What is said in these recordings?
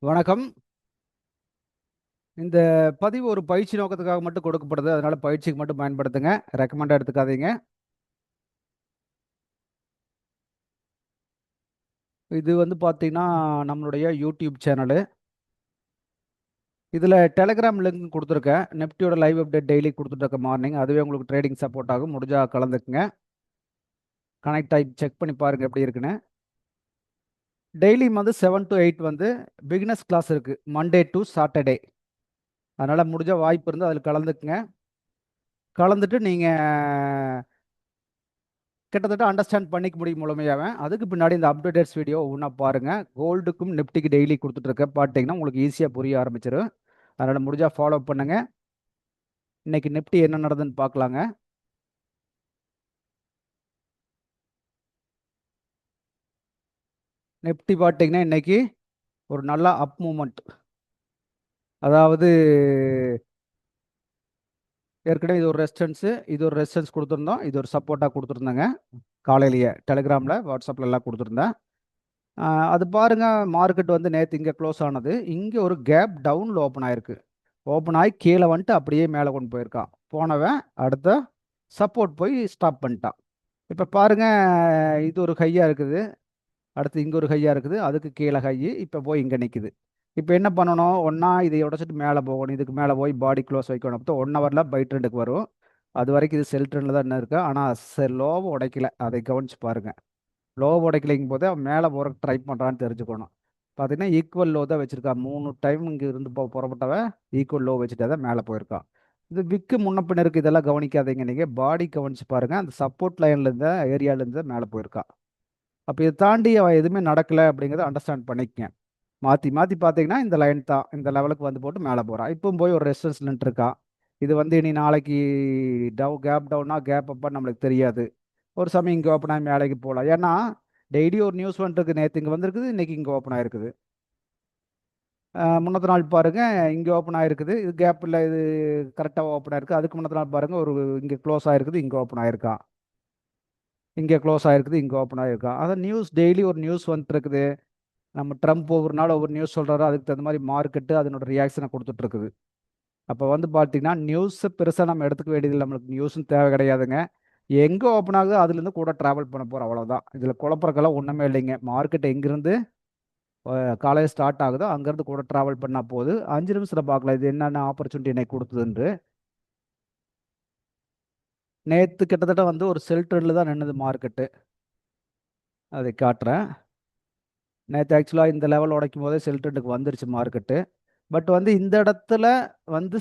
வணக்கம். இந்த பதிவு ஒரு பயிற்சி நோக்கத்துக்காக மட்டும் கொடுக்கப்படுது. அதனால பயிற்சிக்கு மட்டும் பயன்படுத்துங்க. ரெக்கமெண்டா எடுத்துக்காதீங்க. இது வந்து பார்த்தீங்கன்னா, நம்மளுடைய யூடியூப் சேனலு. இதில டெலகிராம் லிங்க் குடுத்துருக்கேன். நிஃப்டியோட லைவ் அப்டேட் டெய்லி குடுத்துட்டுருக்கேன் மார்னிங். அதுவே உங்களுக்கு ட்ரேடிங் சப்போர்ட் ஆகும். முடிஞ்சா கலந்துக்குங்க. கனெக்ட் ஆகி செக் பண்ணி பாருங்க எப்படி இருக்குன்னு. டெய்லியும் வந்து 7 to 8 வந்து பிகினர்ஸ் கிளாஸ் இருக்கு. Monday to Saturday. அதனால முடிஞ்சா வாய்ப்பு இருந்தா அதில கலந்துக்குங்க. கலந்துட்டு நீங்க கிட்டத்தட்ட அண்டர்ஸ்டாண்ட் பண்ணிக்க முடியும் முழுமையாவே. அதுக்கு பின்னாடி இந்த அப்டேட்டட்ஸ் வீடியோ ஒவ்வொன்றா பாருங்க. கோல்டுக்கும் நிஃப்டிக்கு டெய்லி குடுத்துட்டுருக்கேன். பார்த்தீங்கன்னா, உங்களுக்கு ஈஸியா புரிய ஆரம்பிச்சிரும். அதனால முடிஞ்சா ஃபாலோ பண்ணுங்க. இன்னைக்கு நிஃப்டி என்ன நடந்ததுன்னு பார்க்கலாங்க. நிஃப்டி பார்த்தீங்கன்னா, இன்னைக்கு ஒரு நல்ல அப் மூவ்மெண்ட். அதாவது ஏற்கனவே இது ஒரு ரெசிஸ்டன்ஸு, இது ஒரு ரெசிஸ்டன்ஸ் குடுத்துருந்தோம். இது ஒரு சப்போர்ட்டா குடுத்துருந்தேங்க. காலையிலேயே டெலிகிராம்ல, வாட்ஸ்அப்ல எல்லாம் குடுத்துருந்தேன். அது பாருங்க மார்க்கெட் வந்து நேத்து இங்க க்ளோஸ் ஆனது. இங்க ஒரு கேப் டவுன்ல ஓப்பன் ஆயிருக்கு. ஓப்பன் ஆகி கீழ வந்துட்டு அப்படியே மேல கொண்டு போயிருக்கான். போனவன் அடுத்த சப்போர்ட் போய் ஸ்டாப் பண்ணிட்டான். இப்ப பாருங்க இது ஒரு ஹையா இருக்குது. அடுத்து இங்க ஒரு ஹையா இருக்குது. அதுக்கு கீழ ஹை. இப்ப போய் இங்க நிக்குது. இப்ப என்ன பண்ணணும்? ஒண்ணா இதை உடைச்சிட்டு மேல போகணும். இதுக்கு மேல போய் பாடி க்ளோஸ் வைக்கணும். அப்போ 1 ஹவர்ல பை ட்ரெண்டுக்கு வரும். அதுவரைக்கும் இது செல் ட்ரெண்ட்ல தான் இருக்கு. ஆனா லோவ உடைக்கல. அதை கவனிச்சு பாருங்க. லோ உடைக்கலைங்கும் போது அவன் மேலே போகிறக்கு ட்ரை பண்ணுறான்னு தெரிஞ்சுக்கணும். பார்த்தீங்கன்னா ஈக்குவல் லோ தான் வச்சிருக்கான். 3 டைம் இங்கே இருந்து புறப்பட்டவன் ஈக்குவல் லோ வச்சுட்டு தான் மேலே போயிருக்கான். இது விக்கு முன்ன பின்ன இருக்கு. இதெல்லாம் கவனிக்காதீங்க. நீங்கள் பாடி கவனிச்சு பாருங்க. அந்த சப்போர்ட் லைன்ல இருந்த ஏரியாலேருந்து மேலே போயிருக்கான். அப்போ இதை தாண்டி அவன் எதுவுமே நடக்கலை அப்படிங்கிறத அண்டர்ஸ்டாண்ட் பண்ணிக்கங்க. மாற்றி மாற்றி பார்த்தீங்கன்னா இந்த லைன் தான் இந்த லெவலுக்கு வந்து போட்டு மேலே போகிறான். இப்பவும் போய் ஒரு ரெசிஸ்டன்ஸ் நின்றுருக்கான். இது வந்து இனி நாளைக்கு கேப் டவுனா கேப் அப்பான்னு நம்மளுக்கு தெரியாது. ஒரு சமயம் இங்கே ஓப்பன் ஆகி மேலேக்கு போகலாம். ஏன்னா டெய்லி ஒரு நியூஸ் வந்துருக்கு. நேற்று இங்கே வந்திருக்குது, இன்னைக்கு இங்கே ஓப்பன் ஆயிருக்குது. முன்னத்த நாள் பாருங்க இங்கே ஓப்பன் ஆயிருக்குது. இது கேப் இல்லை, இது கரெக்டாக ஓப்பன் ஆயிருக்கு. அதுக்கு முன்னத்த நாள் பாருங்க ஒரு இங்கே க்ளோஸ் ஆயிருக்குது, இங்கே ஓப்பன் ஆயிருக்கான். இங்கே க்ளோஸ் ஆயிருக்குது, இங்கே ஓப்பன் ஆயிருக்கான். அதான் நியூஸ் டெய்லி ஒரு நியூஸ் வந்துட்டு இருக்குது. நம்ம ட்ரம்ப் ஒவ்வொரு நாள் ஒவ்வொரு நியூஸ் சொல்றாரு. அதுக்கு தகுந்த மாதிரி மார்க்கெட்டு அதனோட ரியாக்ஷனை கொடுத்துட்டு இருக்குது. அப்போ வந்து பார்த்தீங்கன்னா நியூஸ் பெருசாக நம்ம எடுத்துக்க வேண்டியதில்லை. நம்மளுக்கு நியூஸும் தேவை கிடையாதுங்க. எங்கே ஓப்பன் ஆகுதோ அதுலேருந்து கூட ட்ராவல் பண்ண போகிறோம், அவ்வளோதான். இதில் குழப்பறக்கெல்லாம் ஒன்றுமே இல்லைங்க. மார்க்கெட் எங்கிருந்து காலையில் ஸ்டார்ட் ஆகுதோ அங்கேருந்து கூட ட்ராவல் பண்ணால் போகுது. 5 நிமிஷத்தில் பார்க்கலாம் இது என்னென்ன ஆப்பர்ச்சுனிட்டி இன்னைக்கு கொடுத்ததுன்று. நேற்று கிட்டத்தட்ட வந்து ஒரு செல் ட்ரெண்டில் தான் நின்னுது மார்க்கெட்டு. அதை காட்டுறேன். நேற்று ஆக்சுவலாக இந்த லெவல் உடைக்கும் போதே செல் ட்ரெண்டுக்கு வந்துருச்சு மார்க்கெட்டு. பட் வந்து இந்த இடத்துல வந்து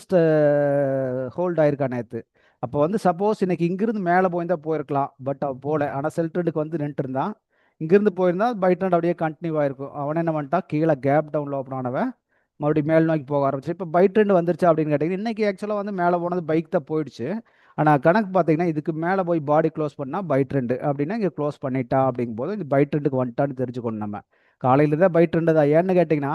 ஹோல்ட் ஆயிருக்கா நேற்று. அப்போ வந்து சப்போஸ் இன்னைக்கு இங்கிருந்து மேலே போயிருந்தா போயிருக்கலாம். பட் அவன் போல. ஆனால் செல் ட்ரெண்டுக்கு வந்து நின்றுட்டு இருந்தான். இங்கிருந்து போயிருந்தா பை ட்ரெண்ட் அப்படியே கண்டினியூ ஆயிருக்கும். அவன் என்ன பண்ணிட்டான், கீழே கேப் டவுன்ல ஓப்பன் ஆனவன் மறுபடியும் மேல் நோக்கி போக ஆரம்பிச்சு. இப்போ பை ட்ரெண்ட் வந்துருச்சா அப்படின்னு கேட்டீங்கன்னா இன்னைக்கு ஆக்சுவலாக வந்து மேலே போனது பைக் தான் போயிடுச்சு. ஆனால் கணக்கு பார்த்தீங்கன்னா இதுக்கு மேலே போய் பாடி க்ளோஸ் பண்ணால் பை ட்ரெண்ட் அப்படின்னா இங்கே க்ளோஸ் பண்ணிட்டா அப்படிங்கும் போது இந்த பை ட்ரெண்டுக்கு வந்துட்டான்னு தெரிஞ்சுக்கணும் நம்ம. காலையில தான் பை ட்ரெண்டு தான். ஏன்னு கேட்டிங்கன்னா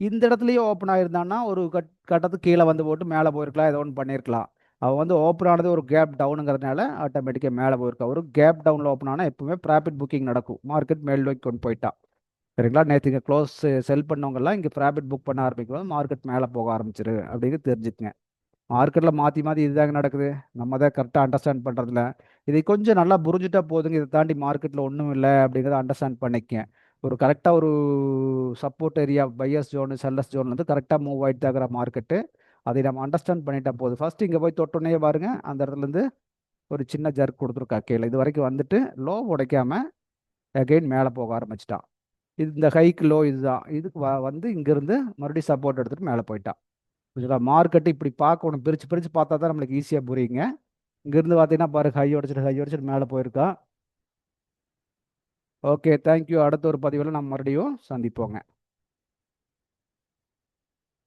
இந்த இடத்துலயே ஓப்பன் ஆயிருந்தான்னா ஒரு கட்டத்துக்கு கீழே வந்து போட்டு மேலே போயிருக்கலாம், ஏதோ ஒன்று பண்ணியிருக்கலாம். அவன் வந்து ஓப்பன் ஆனது ஒரு கேப் டவுனுங்கிறதுனால ஆட்டோமேட்டிக்காக மேலே போயிருக்கா. ஒரு கேப் டவுனில் ஓப்பன் ஆனால் எப்பவுமே ப்ராஃபிட் புக்கிங் நடக்கும். மார்க்கெட் மேல் நோக்கி கொண்டு போயிட்டான். சரிங்களா? நேற்று இங்கே க்ளோஸ் செல் பண்ணவங்கலாம் இங்கே ப்ராஃபிட் புக் பண்ண ஆரம்பிக்கும் போது மார்க்கெட் மேலே போக ஆரம்பிச்சிரு அப்படின்னு தெரிஞ்சுக்கங்க. மார்க்கெட்டில் மாற்றி மாற்றி இதுதாங்க நடக்குது. நம்ம தான் கரெக்டாக அண்டர்ஸ்டாண்ட் பண்ணுறதில்ல. இதை கொஞ்சம் நல்லா புரிஞ்சுட்டா போதுங்க. இதை தாண்டி மார்க்கெட்டில் ஒன்றும் இல்லை அப்படிங்கிறத அண்டர்ஸ்டாண்ட் பண்ணிக்கங்க. ஒரு கரெக்டாக ஒரு support area buyers zone sellers zone வந்து கரெக்டாக மூவ் ஆகிட்டு தாக்குற மார்க்கெட்டு. அதை நம்ம அண்டர்ஸ்டாண்ட் பண்ணிட்டா போதும். ஃபர்ஸ்ட் இங்கே போய் தொட்டோன்னே பாருங்க அந்த இடத்துலேருந்து ஒரு சின்ன ஜர்க் கொடுத்துருக்கா கீழே. இது வரைக்கும் வந்துட்டு லோ உடைக்காம அகைன் மேலே போக ஆரம்பிச்சிட்டான். இது இந்த ஹைக்கு லோ இதுதான். இதுக்கு வந்து இங்கேருந்து மறுபடியும் சப்போர்ட் எடுத்துகிட்டு மேலே போயிட்டான். புரியுதா? மார்க்கெட்டு இப்படி பார்க்கணும். பிரித்து பிரித்து பார்த்தா தான் நம்மளுக்கு ஈஸியாக புரியுங்க. இங்கேருந்து பார்த்தீங்கன்னா பாருங்க ஹை உடைச்சிட்டு மேலே போயிருக்கா. Okay, thank you. அடுத்த ஒரு பதிவில் நம்ம மறுபடியும் சந்திப்போங்க.